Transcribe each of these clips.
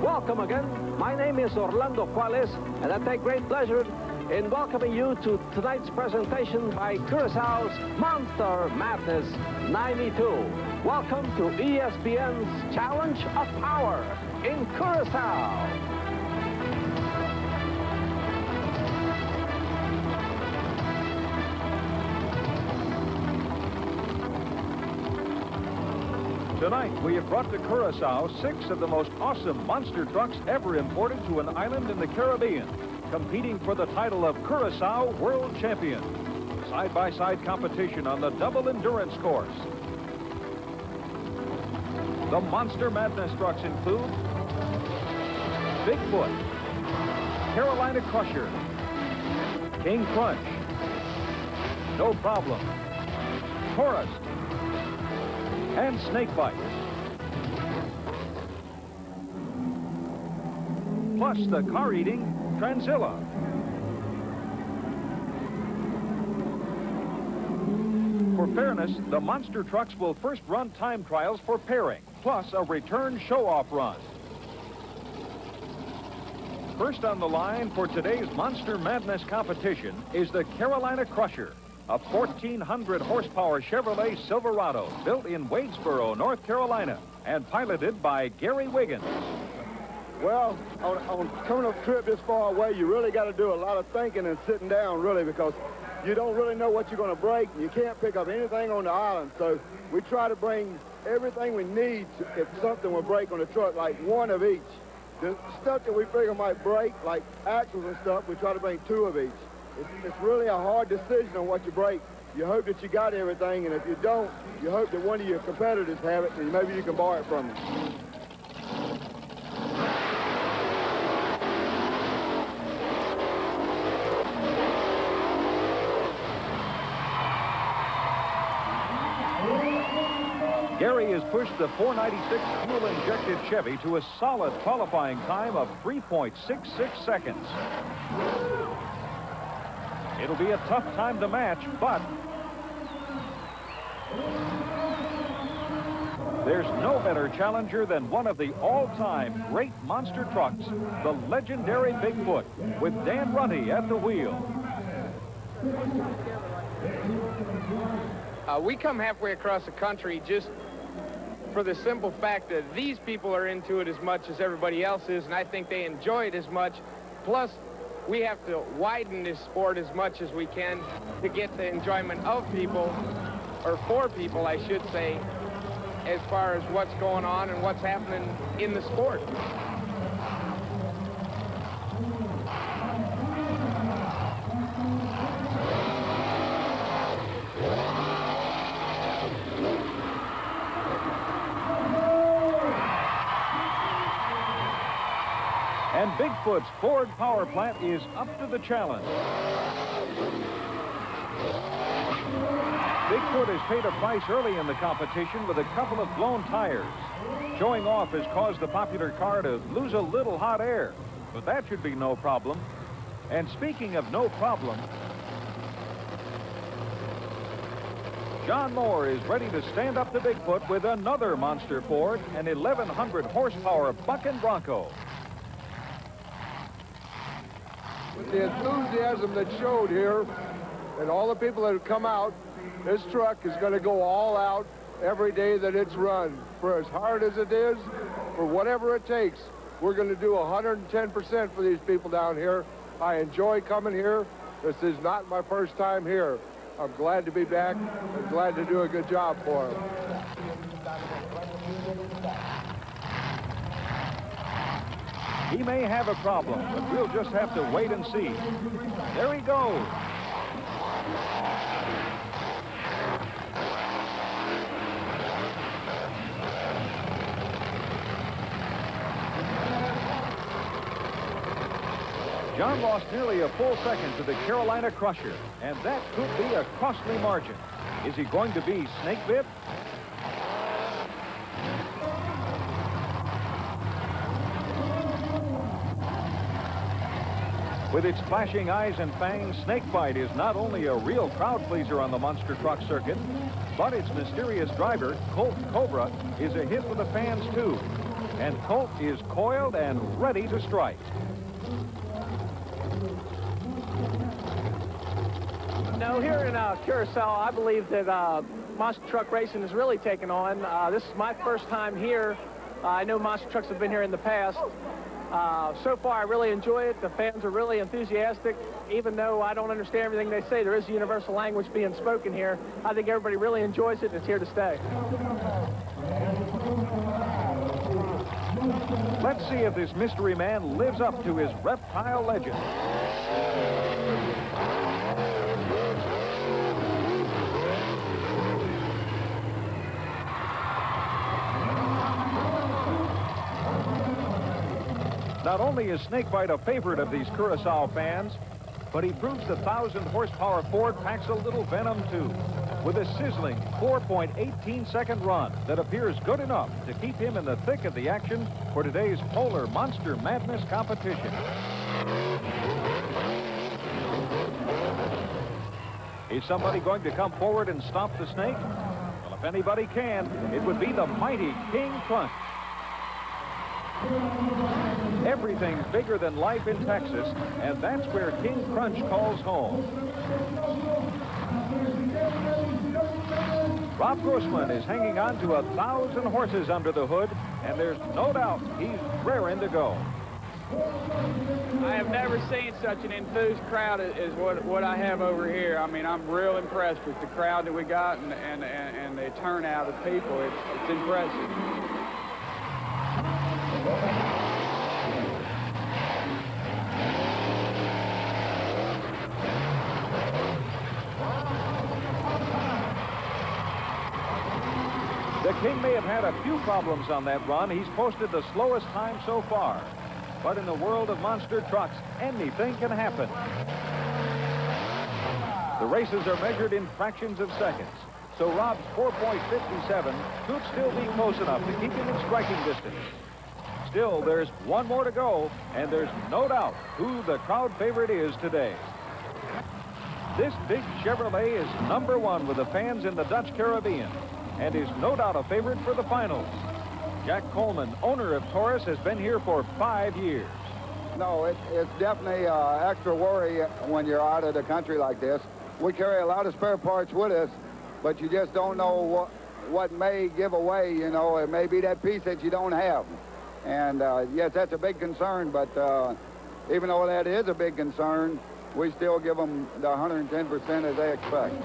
Welcome again. My name is Orlando Qualez, and I take great pleasure in welcoming you to tonight's presentation by Curacao's Monster Madness 92. Welcome to ESPN's Challenge of Power in Curacao. Tonight, we have brought to Curacao 6 of the most awesome monster trucks ever imported to an island in the Caribbean, competing for the title of Curacao World Champion. Side-by-side competition on the double endurance course. The Monster Madness trucks include Bigfoot, Carolina Crusher, King Crunch, No Problem, Taurus, and Snakebite. Plus the car-eating Transilla. For fairness, the monster trucks will first run time trials for pairing, plus a return show-off run. First on the line for today's Monster Madness competition is the Carolina Crusher, a 1,400 horsepower Chevrolet Silverado built in Wadesboro, North Carolina, and piloted by Gary Wiggins. Well, on coming a trip this far away, you really got to do a lot of thinking and sitting down, really, because you don't really know what you're going to break. You can't pick up anything on the island, so we try to bring everything we need if something will break on the truck, like one of each. The stuff that we figure might break, like axles and stuff, we try to bring 2 of each. It's really a hard decision on what you break. You hope that you got everything, and if you don't, you hope that one of your competitors have it, and maybe you can borrow it from them. Gary has pushed the 496 fuel-injected Chevy to a solid qualifying time of 3.66 seconds. It'll be a tough time to match, but there's no better challenger than one of the all-time great monster trucks, the legendary Bigfoot, with Dan Runty at the wheel. We come halfway across the country just for the simple fact that these people are into it as much as everybody else is, and I think they enjoy it as much. Plus, we have to widen this sport as much as we can to get the enjoyment of people, or for people, I should say, as far as what's going on and what's happening in the sport. And Bigfoot's Ford power plant is up to the challenge. Bigfoot has paid a price early in the competition with a couple of blown tires. Showing off has caused the popular car to lose a little hot air, but that should be no problem. And speaking of no problem, John Moore is ready to stand up to Bigfoot with another monster Ford, an 1,100 horsepower Bucking Bronco. With the enthusiasm that showed here and all the people that have come out, this truck is going to go all out every day that it's run. For as hard as it is, for whatever it takes, we're going to do 110% for these people down here. I enjoy coming here. This is not my first time here. I'm glad to be back. I'm glad to do a good job for them. He may have a problem, but we'll just have to wait and see. There he goes. John lost nearly a full second to the Carolina Crusher, and that could be a costly margin. Is he going to be snake-bit? With its flashing eyes and fangs, Snakebite is not only a real crowd pleaser on the monster truck circuit, but its mysterious driver, Colt Cobra, is a hit with the fans too. and Colt is coiled and ready to strike. No, here in Curacao, I believe that monster truck racing is really taken on. This is my first time here. I know monster trucks have been here in the past. So far, I really enjoy it. The fans are really enthusiastic. Even though I don't understand everything they say, there is a universal language being spoken here. I think everybody really enjoys it, and it's here to stay. Let's see if this mystery man lives up to his reptile legend. Not only is Snakebite a favorite of these Curacao fans, but he proves the 1,000-horsepower Ford packs a little venom, too, with a sizzling 4.18-second run that appears good enough to keep him in the thick of the action for today's Polar Monster Madness competition. Is somebody going to come forward and stop the snake? Well, if anybody can, it would be the mighty King Crunch. Everything's bigger than life in Texas, and that's where King Crunch calls home. Rob Grossman is hanging on to 1,000 horses under the hood, and there's no doubt he's raring to go. I have never seen such an enthused crowd as what I have over here. I mean, I'm real impressed with the crowd that we got and the turnout of people. It's impressive. The King may have had a few problems on that run. He's posted the slowest time so far. But in the world of monster trucks, anything can happen. The races are measured in fractions of seconds. So Rob's 4.57 could still be close enough to keep him in striking distance. Still, there's one more to go, and there's no doubt who the crowd favorite is today. This big Chevrolet is #1 with the fans in the Dutch Caribbean, and is no doubt a favorite for the finals. Jack Coleman, owner of Taurus, has been here for 5 years. No, it's definitely extra worry when you're out of the country like this. We carry a lot of spare parts with us, but you just don't know what may give away, you know. It may be that piece that you don't have. And, yes, that's a big concern, but even though that is a big concern, we still give them the 110% as they expect.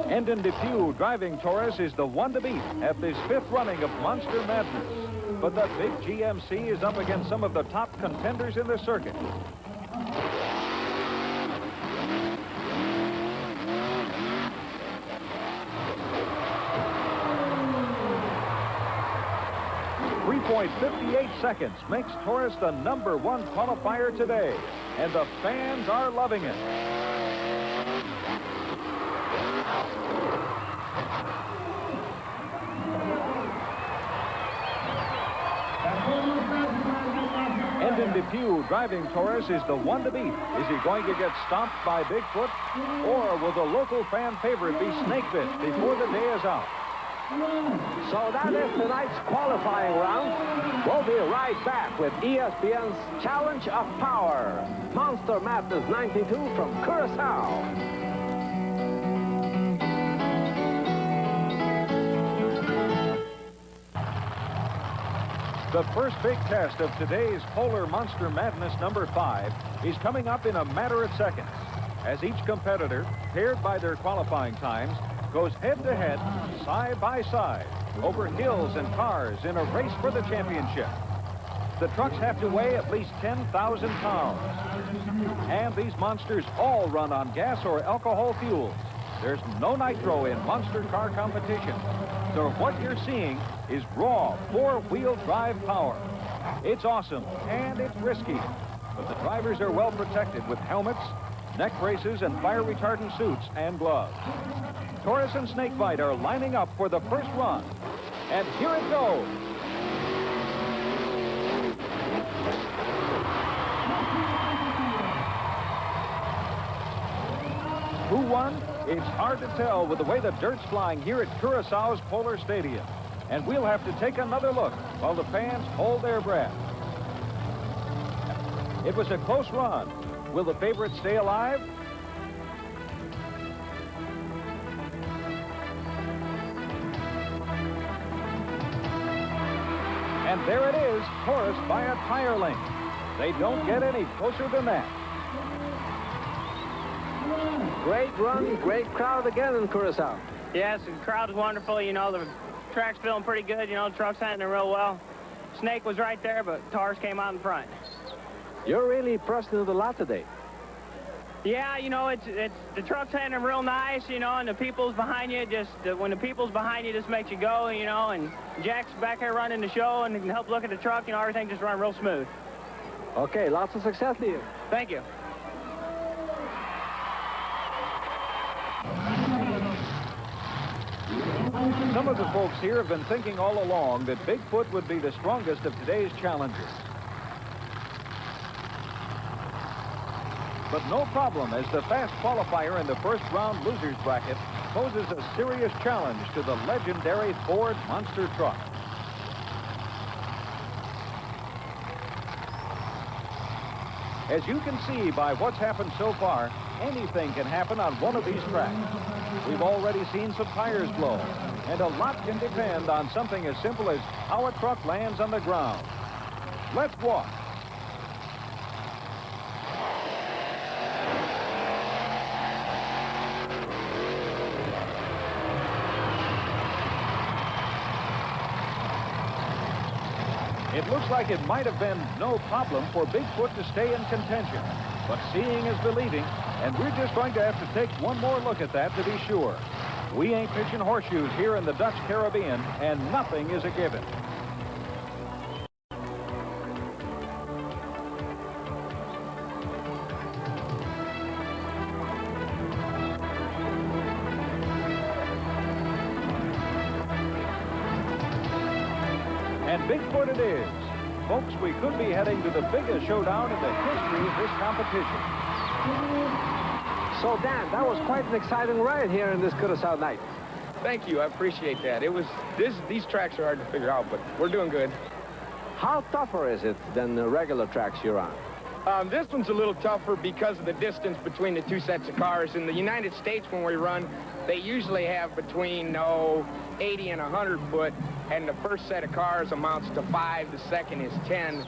Endon Depew, driving Taurus, is the one to beat at this 5th running of Monster Madness. But the big GMC is up against some of the top contenders in the circuit. .58 seconds makes Taurus the #1 qualifier today, and the fans are loving it. Endon Depew, driving Taurus, is the one to beat. Is he going to get stomped by Bigfoot, or will the local fan favorite be snakebit before the day is out? So that is tonight's qualifying round. We'll be right back with ESPN's Challenge of Power. Monster Madness 92 from Curacao. The first big test of today's Polar Monster Madness #5 is coming up in a matter of seconds, as each competitor, paired by their qualifying times, goes head-to-head, side by side, over hills and cars in a race for the championship. The trucks have to weigh at least 10,000 pounds. And these monsters all run on gas or alcohol fuels. There's no nitro in monster car competition. So what you're seeing is raw 4-wheel drive power. It's awesome, and it's risky. But the drivers are well protected with helmets, neck braces, and fire-retardant suits and gloves. Taurus and Snakebite are lining up for the first run. And here it goes. Who won? It's hard to tell with the way the dirt's flying here at Curacao's Polar Stadium. And we'll have to take another look while the fans hold their breath. It was a close run. Will the favorite stay alive? And there it is, Taurus by a tire length. They don't get any closer than that. Great run, great crowd again in Curacao. Yes, the crowd is wonderful. You know, the track's feeling pretty good. You know, the truck's handling real well. Snake was right there, but Taurus came out in front. You're really pressing it a lot today. Yeah, you know, it's the truck's handling real nice, you know, and the people's behind you when the people's behind you just makes you go, you know, and Jack's back here running the show and can help look at the truck, you know, everything just run real smooth. Okay, lots of success to you. Thank you. Some of the folks here have been thinking all along that Bigfoot would be the strongest of today's challengers. But no problem, as the fast qualifier in the first round losers bracket poses a serious challenge to the legendary Ford monster truck. As you can see by what's happened so far, anything can happen on one of these tracks. We've already seen some tires blow, and a lot can depend on something as simple as how a truck lands on the ground. Let's watch. It looks like it might have been no problem for Bigfoot to stay in contention. But seeing is believing, and we're just going to have to take one more look at that to be sure. We ain't pitching horseshoes here in the Dutch Caribbean, and nothing is a given. And Bigfoot it is. Folks, we could be heading to the biggest showdown in the history of this competition. So, Dan, that was quite an exciting ride here in this Curacao night. Thank you. I appreciate that. These tracks are hard to figure out, but we're doing good. How tougher is it than the regular tracks you're on? This one's a little tougher because of the distance between the two sets of cars. In the United States, when we run, they usually have between 80 and 100 foot, and the first set of cars amounts to 5, the second is 10.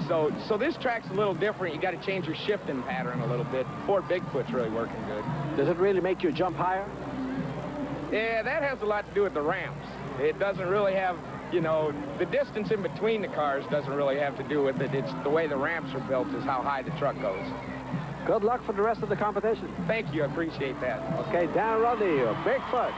So this track's a little different. You got to change your shifting pattern a little bit. Ford Bigfoot's really working good. Does it really make you jump higher? Yeah, that has a lot to do with the ramps. It doesn't really have, you know, the distance in between the cars doesn't really have to do with it. It's the way the ramps are built is how high the truck goes. Good luck for the rest of the competition. Thank you. I appreciate that. Okay, Dan Rodney, Bigfoot.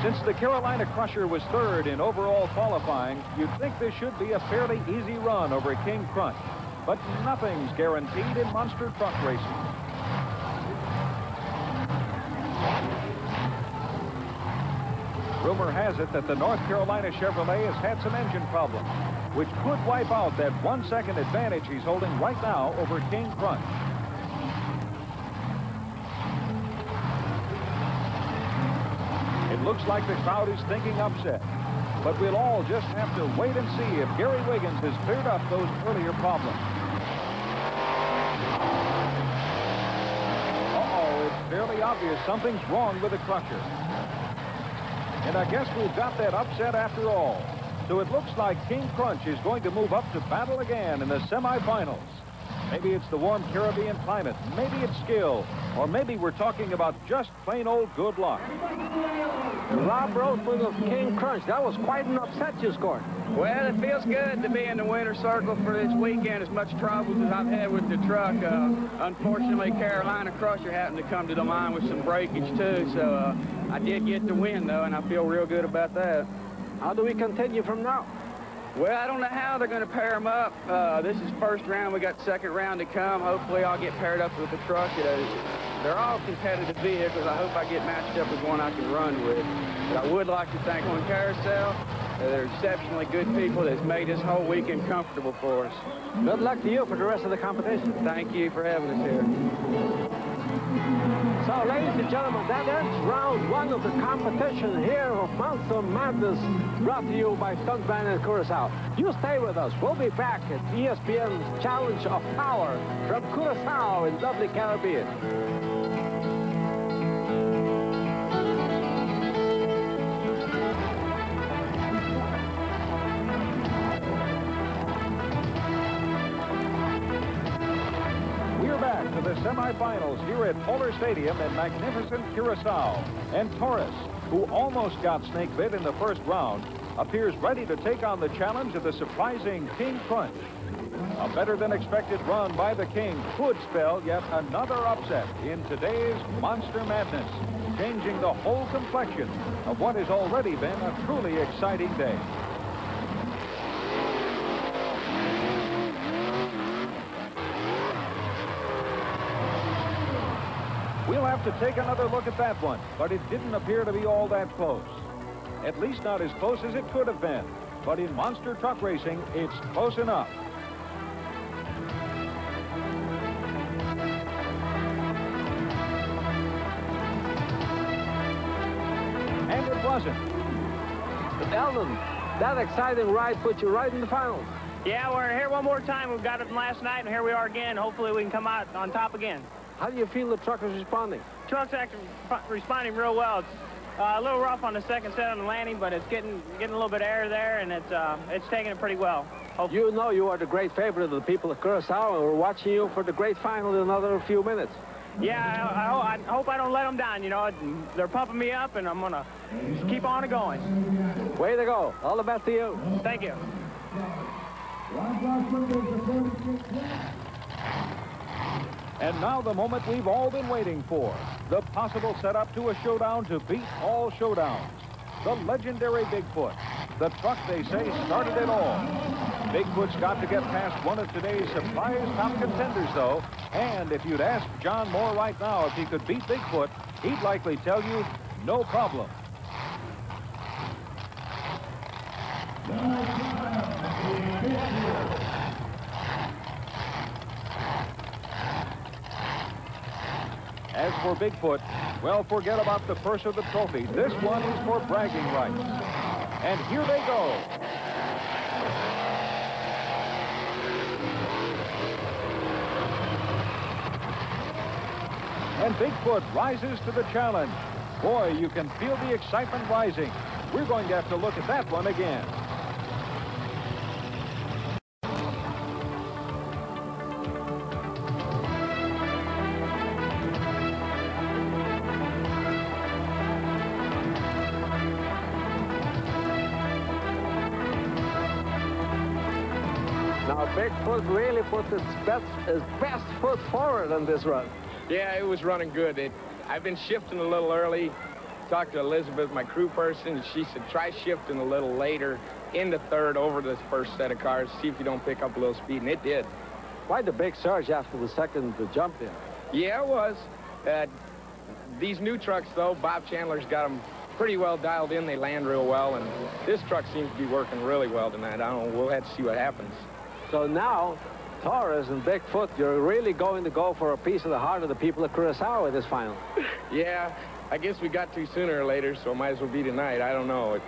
Since the Carolina Crusher was third in overall qualifying, you'd think this should be a fairly easy run over King Crunch. But nothing's guaranteed in monster truck racing. Rumor has it that the North Carolina Chevrolet has had some engine problems, which could wipe out that 1 second advantage he's holding right now over King Crunch. It looks like the crowd is thinking upset, but we'll all just have to wait and see if Gary Wiggins has cleared up those earlier problems. It's fairly obvious something's wrong with the Crusher. And I guess we've got that upset after all. So it looks like King Crunch is going to move up to battle again in the semifinals. Maybe it's the warm Caribbean climate, maybe it's skill, or maybe we're talking about just plain old good luck. Rob Rosewood of King Crunch, that was quite an upset you scored. Well, it feels good to be in the winner's circle for this weekend. As much troubles as I've had with the truck. Unfortunately, Carolina Crusher happened to come to the line with some breakage, too. So I did get the win, though, and I feel real good about that. How do we continue from now? Well, I don't know how they're going to pair them up. This is first round. We got second round to come. Hopefully, I'll get paired up with the truck. They're all competitive vehicles. I hope I get matched up with one I can run with. But I would like to thank Carousel They're exceptionally good people that's made this whole weekend comfortable for us. Good luck to you for the rest of the competition. Thank you for having us here. So, ladies and gentlemen, that ends round 1 of the competition here of Monster Madness, brought to you by Stuntman in Curacao. You stay with us. We'll be back at ESPN's Challenge of Power from Curacao in lovely Caribbean. To the semifinals here at Polar Stadium in magnificent Curacao. And Taurus, who almost got snake bit in the first round, appears ready to take on the challenge of the surprising King Crunch. A better-than-expected run by the King could spell yet another upset in today's Monster Madness, changing the whole complexion of what has already been a truly exciting day. We'll have to take another look at that one, but it didn't appear to be all that close. At least not as close as it could have been. But in monster truck racing, it's close enough. And it wasn't. But Eldon, that exciting ride put you right in the finals. Yeah, we're here one more time. We've got it from last night, and here we are again. Hopefully we can come out on top again. How do you feel the truck is responding? Truck's actually responding real well. It's a little rough on the second set on the landing, but it's getting a little bit of air there, and it's taking it pretty well. Hopefully. You know you are the great favorite of the people of Curacao, and we're watching you for the great final in another few minutes. Yeah, I hope I don't let them down, you know. They're pumping me up, and I'm going to keep on going. Way to go. All the best to you. Thank you. And now the moment we've all been waiting for. The possible setup to a showdown to beat all showdowns. The legendary Bigfoot. The truck, they say, started it all. Bigfoot's got to get past one of today's surprise top contenders, though. And if you'd ask John Moore right now if he could beat Bigfoot, he'd likely tell you, no problem. As for Bigfoot, well, forget about the purse or the trophy. This one is for bragging rights. And here they go. And Bigfoot rises to the challenge. Boy, you can feel the excitement rising. We're going to have to look at that one again. Now, Bigfoot really put his best foot forward on this run. Yeah, it was running good. I've been shifting a little early. Talked to Elizabeth, my crew person, and she said, try shifting a little later into third over the first set of cars, see if you don't pick up a little speed, and it did. Quite a big surge after the second jump there. Yeah, it was. These new trucks, though, Bob Chandler's got them pretty well dialed in. They land real well, and this truck seems to be working really well tonight. I don't know. We'll have to see what happens. So now, Taurus and Bigfoot, you're really going to go for a piece of the heart of the people of Curacao in this final. Yeah, I guess we got to sooner or later, so it might as well be tonight. I don't know. It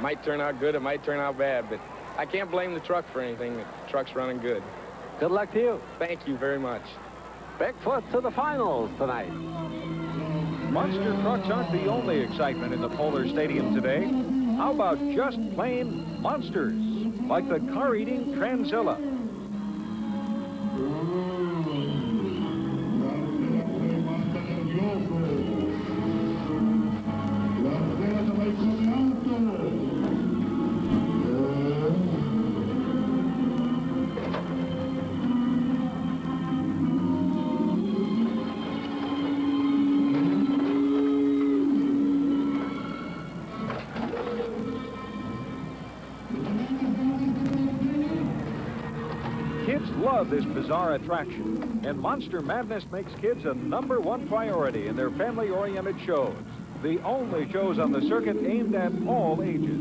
might turn out good, it might turn out bad, but I can't blame the truck for anything. The truck's running good. Good luck to you. Thank you very much. Bigfoot to the finals tonight. Monster trucks aren't the only excitement in the Polar Stadium today. How about just plain monsters, like the car-eating Transilla? Kids love this bizarre attraction, and Monster Madness makes kids a #1 priority in their family-oriented shows. The only shows on the circuit aimed at all ages.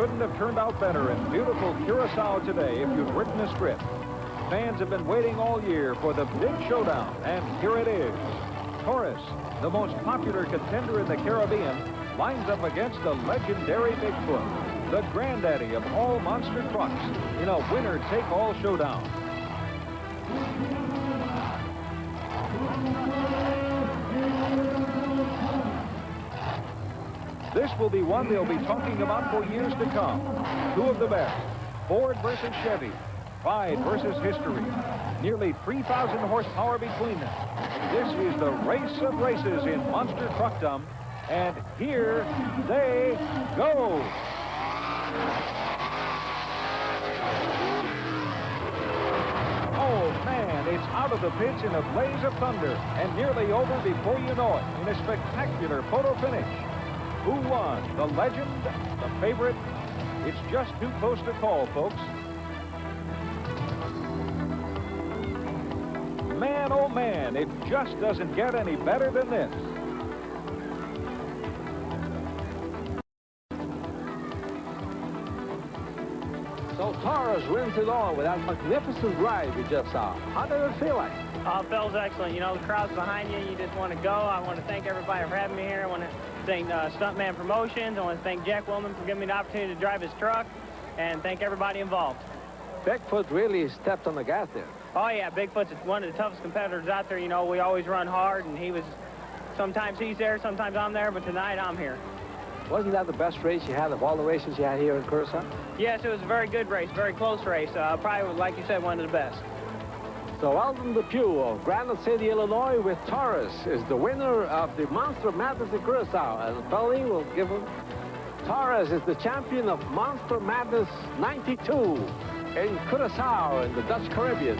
couldn't have turned out better in beautiful Curacao today if you've ridden a strip. Fans have been waiting all year for the big showdown, and here it is. Taurus, the most popular contender in the Caribbean, lines up against the legendary Bigfoot, the granddaddy of all monster trucks, in a winner-take-all showdown. This will be one they'll be talking about for years to come. Two of the best, Ford versus Chevy, pride versus history. Nearly 3,000 horsepower between them. This is the race of races in monster truckdom, and here they go. Oh man, it's out of the pits in a blaze of thunder and nearly over before you know it in a spectacular photo finish. Who won? The legend? The favorite? It's just too close to call, folks. Man, oh man, it just doesn't get any better than this. So Taurus wins it all with that magnificent ride we just saw. How did it feel like? Oh, it feels excellent. You know, the crowd's behind you. You just want to go. I want to thank everybody for having me here. I want to thank Stuntman Promotions. I want to thank Jack Willman for giving me the opportunity to drive his truck, and thank everybody involved. Bigfoot really stepped on the gas there. Oh, yeah, Bigfoot's one of the toughest competitors out there. You know, we always run hard, and sometimes he's there, sometimes I'm there, but tonight I'm here. Wasn't that the best race you had of all the races you had here in Curacao? Yes, it was a very good race, very close race. Probably, like you said, one of the best. So Eldon Depew of Granite City, Illinois, with Taurus, is the winner of the Monster Madness in Curacao. And Pelly will give him. Taurus is the champion of Monster Madness '92 in Curacao in the Dutch Caribbean.